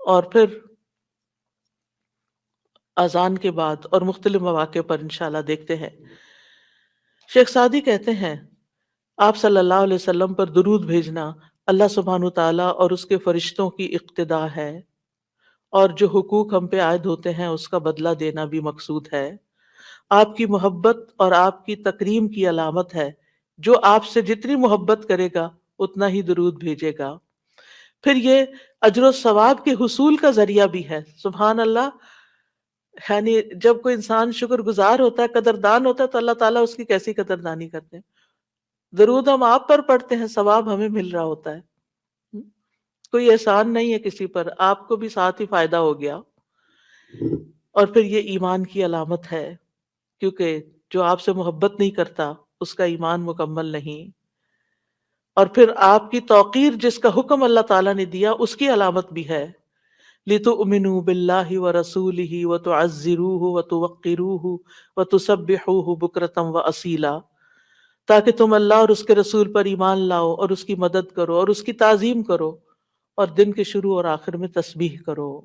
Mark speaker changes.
Speaker 1: اور پھر اذان کے بعد اور مختلف مواقع پر انشاءاللہ دیکھتے ہیں۔ شیخ سعدی کہتے ہیں آپ صلی اللہ علیہ وسلم پر درود بھیجنا اللہ سبحانہ تعالیٰ اور اس کے فرشتوں کی اقتداء ہے، اور جو حقوق ہم پہ عائد ہوتے ہیں اس کا بدلہ دینا بھی مقصود ہے۔ آپ کی محبت اور آپ کی تکریم کی علامت ہے، جو آپ سے جتنی محبت کرے گا اتنا ہی درود بھیجے گا۔ پھر یہ اجر و ثواب کے حصول کا ذریعہ بھی ہے۔ سبحان اللہ، یعنی جب کوئی انسان شکر گزار ہوتا ہے، قدردان ہوتا ہے، تو اللہ تعالیٰ اس کی کیسی قدردانی کرتے ہیں۔ درود ہم آپ پر پڑھتے ہیں، ثواب ہمیں مل رہا ہوتا ہے۔ کوئی احسان نہیں ہے کسی پر، آپ کو بھی ساتھ ہی فائدہ ہو گیا۔ اور پھر یہ ایمان کی علامت ہے، کیونکہ جو آپ سے محبت نہیں کرتا اس کا ایمان مکمل نہیں۔ اور پھر آپ کی توقیر جس کا حکم اللہ تعالیٰ نے دیا اس کی علامت بھی ہے، لِتُؤْمِنُوا بِاللَّهِ وَرَسُولِهِ وَتُعَزِّرُوهُ وَتُوَقِّرُوهُ وَتُسَبِّحُوهُ بُكْرَةً وَأَصِيلًا، تاکہ تم اللہ اور اس کے رسول پر ایمان لاؤ اور اس کی مدد کرو اور اس کی تعظیم کرو اور دن کے شروع اور آخر میں تسبیح کرو۔